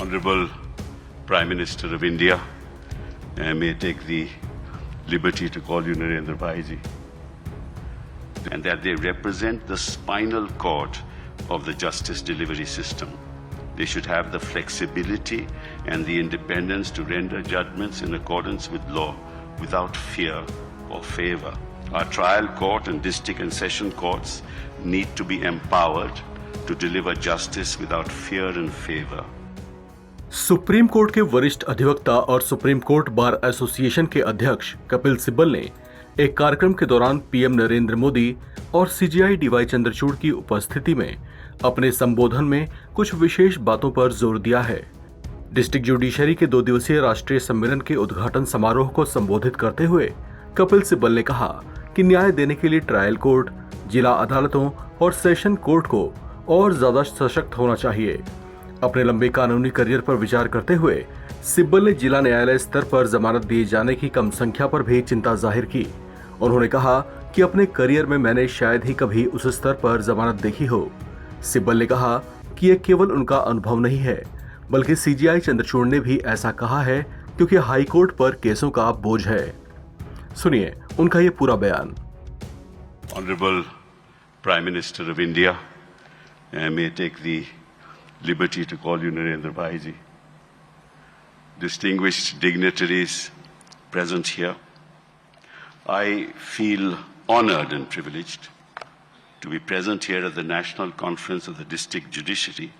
Honorable Prime Minister of India, I may take the liberty to call you Narendra Bhaiji, and that they represent the spinal cord of the justice delivery system. They should have the flexibility and the independence to render judgments in accordance with law without fear or favor. Our trial court and district and session courts need to be empowered to deliver justice without fear and favor. Supreme court के वरिष्ठ अधिवक्ता और supreme court bar association के अध्यक्ष कपिल सिब्बल ने एक कार्यक्रम के दौरान पीएम नरेंद्र मोदी और सीजेआई डीवाई चंद्रचूड़ की उपस्थिति में अपने संबोधन में कुछ विशेष बातों पर जोर दिया है। डिस्ट्रिक्ट जुडिशरी के 2 दिवसीय राष्ट्रीय सम्मेलन के उद्घाटन समारोह को संबोधित करते हुए कपिल सिब्बल ने कहा कि न्याय देने के लिए ट्रायल कोर्ट, जिला अदालतों और सेशन कोर्ट को और ज्यादा सशक्त होना चाहिए। अपने लंबे कानूनी करियर पर विचार करते हुए सिब्बल ने जिला न्यायालय स्तर पर जमानत दिए जाने की कम संख्या पर भी चिंता जाहिर की। उन्होंने कहा कि अपने करियर में मैंने शायद ही कभी उस स्तर पर जमानत देखी हो। सिब्बल ने कहा कि यह केवल उनका अनुभव नहीं है, बल्कि सीजेआई चंद्रचूड़ ने भी ऐसा कहा है क्योंकि हाई कोर्ट पर केसों का बोझ है। सुनिए उनका ये पूरा बयान। Honorable Prime Minister of India, I may take the liberty to call you Narendra Bhaiji. Distinguished dignitaries present here, I feel honored and privileged to be present here at the National Conference of the District Judiciary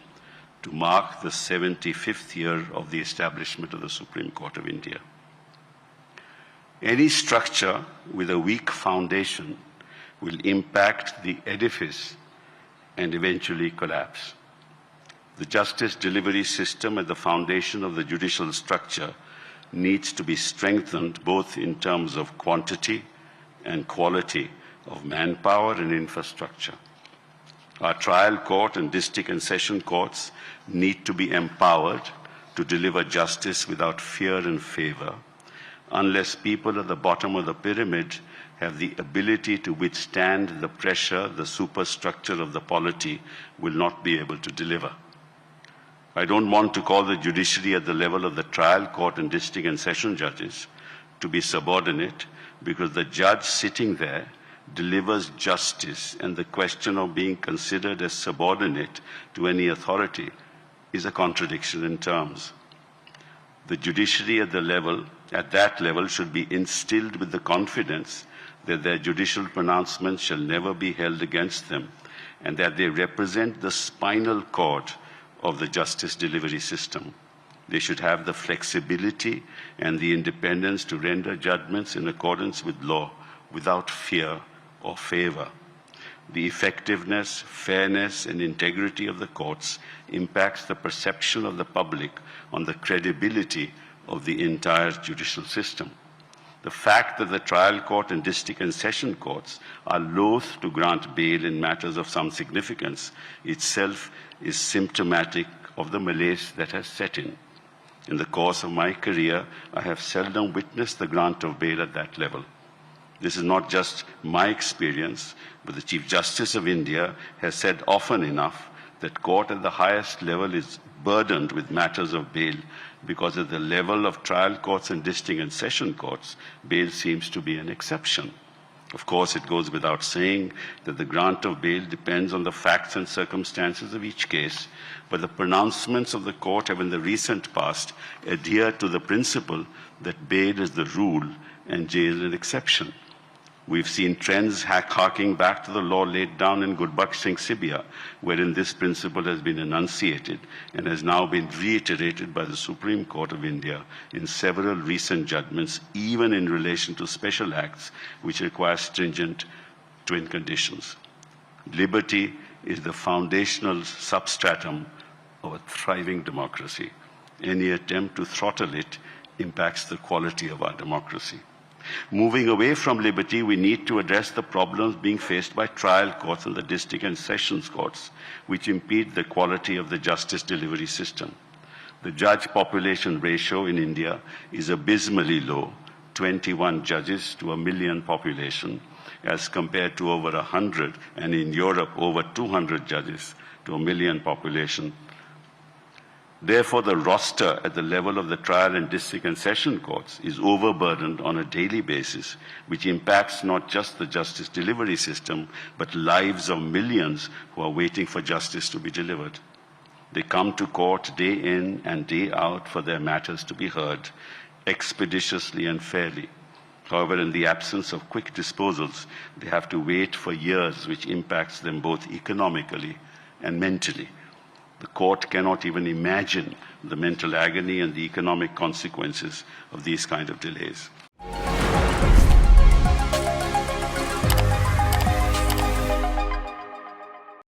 to mark the 75th year of the establishment of the Supreme Court of India. Any structure with a weak foundation will impact the edifice and eventually collapse. The justice delivery system at the foundation of the judicial structure needs to be strengthened both in terms of quantity and quality of manpower and infrastructure. Our trial court and district and session courts need to be empowered to deliver justice without fear and favor, unless people at the bottom of the pyramid have the ability to withstand the pressure the superstructure of the polity will not be able to deliver. I don't want to call the judiciary at the level of the trial court and district and session judges to be subordinate, because the judge sitting there delivers justice, and the question of being considered as subordinate to any authority is a contradiction in terms. The judiciary at that level should be instilled with the confidence that their judicial pronouncements shall never be held against them, and that they represent the spinal cord of the justice delivery system. They should have the flexibility and the independence to render judgments in accordance with law without fear or favor. The effectiveness, fairness, and integrity of the courts impacts the perception of the public on the credibility of the entire judicial system. The fact that the trial court and district and session courts are loath to grant bail in matters of some significance itself is symptomatic of the malaise that has set in. In the course of my career, I have seldom witnessed the grant of bail at that level. This is not just my experience, but the Chief Justice of India has said often enough that court at the highest level is burdened with matters of bail, because at the level of trial courts and district and session courts, bail seems to be an exception. Of course, it goes without saying that the grant of bail depends on the facts and circumstances of each case, but the pronouncements of the court have in the recent past adhered to the principle that bail is the rule and jail an exception. We've seen trends harking back to the law laid down in Gurbaksh Singh Sibia, wherein this principle has been enunciated and has now been reiterated by the Supreme Court of India in several recent judgments, even in relation to special acts which require stringent twin conditions. Liberty is the foundational substratum of a thriving democracy. Any attempt to throttle it impacts the quality of our democracy. Moving away from liberty, we need to address the problems being faced by trial courts and the district and sessions courts, which impede the quality of the justice delivery system. The judge population ratio in India is abysmally low, 21 judges to a million population, as compared to over 100, and in Europe over 200 judges to a million population. Therefore, the roster at the level of the trial and district and session courts is overburdened on a daily basis, which impacts not just the justice delivery system, but lives of millions who are waiting for justice to be delivered. They come to court day in and day out for their matters to be heard expeditiously and fairly. However, in the absence of quick disposals, they have to wait for years, which impacts them both economically and mentally. The court cannot even imagine the mental agony and the economic consequences of these kind of delays.